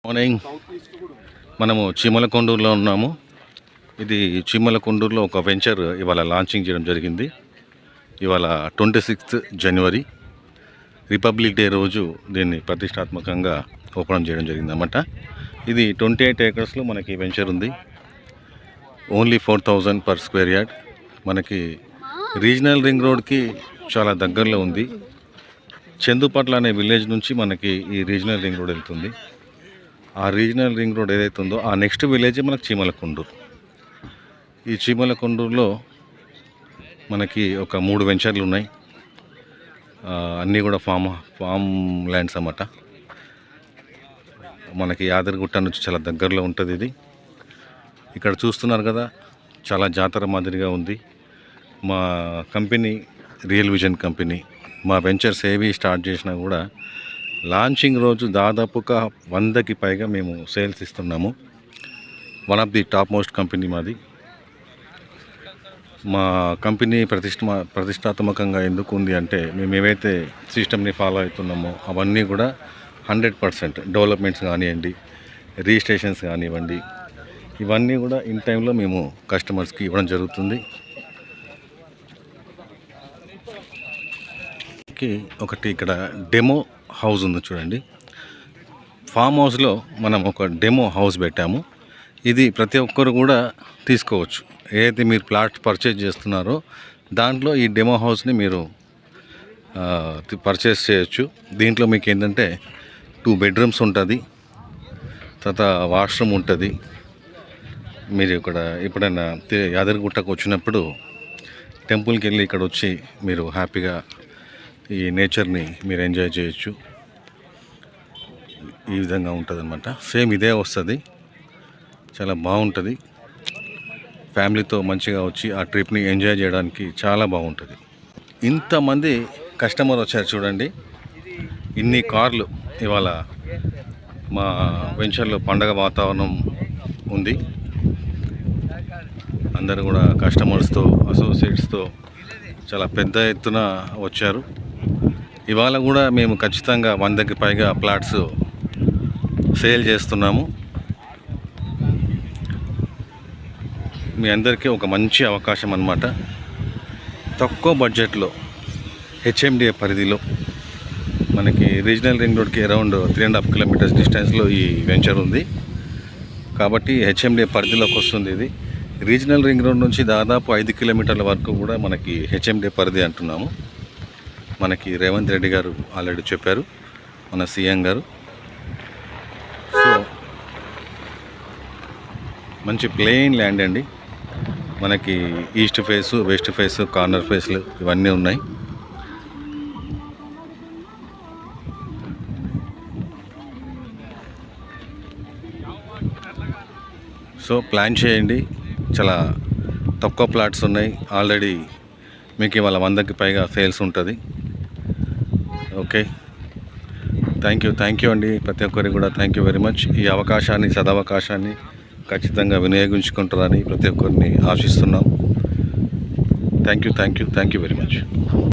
Morning మనము చీమలకొండూరులో ఉన్నాము. ఇది చీమలకొండూరులో ఒక వెంచర్ ఇవాళ లాంచింగ్ చేయడం జరిగింది. ఇవాళ 26th జనవరి రిపబ్లిక్ డే రోజు దీన్ని ప్రతిష్టాత్మకంగా ఓపెన్ చేయడం జరిగింది అన్నమాట. ఇది 28 acresలో మనకి వెంచర్ ఉంది. Only 4,000 per square yard. మనకి రీజనల్ రింగ్ రోడ్కి చాలా దగ్గరలో ఉంది. చందుపట్ల అనే విలేజ్ నుంచి మనకి ఈ రీజనల్ రింగ్ రోడ్ వెళ్తుంది. ఆ రీజనల్ రింగ్ రోడ్ ఏదైతే ఉందో ఆ నెక్స్ట్ విలేజ్ మనకు చీమలకొండూరు. ఈ చీమలకొండూరులో మనకి ఒక 3 వెంచర్లు ఉన్నాయి. అన్నీ కూడా ఫామ్ ల్యాండ్స్ అన్నమాట. మనకి యాదగిరిగుట్ట నుంచి చాలా దగ్గరలో ఉంటుంది ఇది. ఇక్కడ చూస్తున్నారు కదా, చాలా జాతర మాదిరిగా ఉంది. మా కంపెనీ రియల్ విజన్ కంపెనీ మా వెంచర్స్ ఏవి స్టార్ట్ చేసినా కూడా లాంచింగ్ రోజు దాదాపుగా 100కి పైగా మేము సేల్స్ ఇస్తున్నాము. One of the top most company మాది. మా కంపెనీ ప్రతిష్టాత్మకంగా ఎందుకు ఉంది అంటే మేము ఏవైతే సిస్టమ్ని ఫాలో అవుతున్నామో అవన్నీ కూడా 100% డెవలప్మెంట్స్ కానివ్వండి, రిజిస్ట్రేషన్స్ కానివ్వండి, ఇవన్నీ కూడా ఇన్ టైంలో మేము కస్టమర్స్కి ఇవ్వడం జరుగుతుంది. ఒకటి ఇక్కడ డెమో హౌస్ ఉంది చూడండి. ఫామ్ హౌస్లో మనం ఒక డెమో హౌస్ పెట్టాము. ఇది ప్రతి ఒక్కరు కూడా తీసుకోవచ్చు. ఏదైతే మీరు ప్లాట్ పర్చేజ్ చేస్తున్నారో దాంట్లో ఈ డెమో హౌస్ని మీరు పర్చేస్ చేయొచ్చు. దీంట్లో మీకు ఏంటంటే 2 bedrooms ఉంటుంది, తర్వాత వాష్రూమ్ ఉంటుంది. మీరు ఇక్కడ ఎప్పుడైనా యాదగిరిగుట్టకు వచ్చినప్పుడు టెంపుల్కి వెళ్ళి ఇక్కడ వచ్చి మీరు హ్యాపీగా ఈ నేచర్ని మీరు ఎంజాయ్ చేయొచ్చు. ఈ విధంగా ఉంటుంది అన్నమాట. సేమ్ ఇదే వస్తుంది. చాలా బాగుంటుంది. ఫ్యామిలీతో మంచిగా వచ్చి ఆ ట్రిప్ని ఎంజాయ్ చేయడానికి చాలా బాగుంటుంది. ఇంతమంది కస్టమర్ వచ్చారు చూడండి. ఇన్ని కార్లు ఇవాళ మా వెంచర్లో పండగ వాతావరణం ఉంది. అందరూ కూడా కస్టమర్స్తో అసోసియేట్స్తో చాలా పెద్ద ఎత్తున వచ్చారు. ఇవాళ కూడా మేము ఖచ్చితంగా 100కి పైగా ప్లాట్స్ సేల్ చేస్తున్నాము. మీ అందరికీ ఒక మంచి అవకాశం అన్నమాట. తక్కువ బడ్జెట్లో హెచ్ఎండిఏ పరిధిలో మనకి రీజనల్ రింగ్ రోడ్కి అరౌండ్ 3.5 kilometers డిస్టెన్స్లో ఈ వెంచర్ ఉంది. కాబట్టి హెచ్ఎండిఏ పరిధిలోకి వస్తుంది. ఇది రీజనల్ రింగ్ రోడ్ నుంచి దాదాపు 5 kilometers వరకు కూడా మనకి హెచ్ఎండిఏ పరిధి అంటున్నాము. మనకి రేవంత్ రెడ్డి గారు ఆల్రెడీ చెప్పారు, మన సీఎం గారు. సో మంచి ప్లెయిన్ ల్యాండ్ అండి. మనకి east face, west face, corner ఫేస్లు ఇవన్నీ ఉన్నాయి. సో ప్లాన్ చేయండి. చాలా తక్కువ ప్లాట్స్ ఉన్నాయి. ఆల్రెడీ మీకు ఇవాళ 100కి పైగా సేల్స్ ఉంటుంది. ఓకే, థ్యాంక్ యూ అండి. ప్రతి ఒక్కరికి కూడా థ్యాంక్ యూ వెరీ మచ్. ఈ అవకాశాన్ని, సదవకాశాన్ని ఖచ్చితంగా వినియోగించుకుంటారని ప్రతి ఒక్కరిని ఆశిస్తున్నాం. Thank you very much.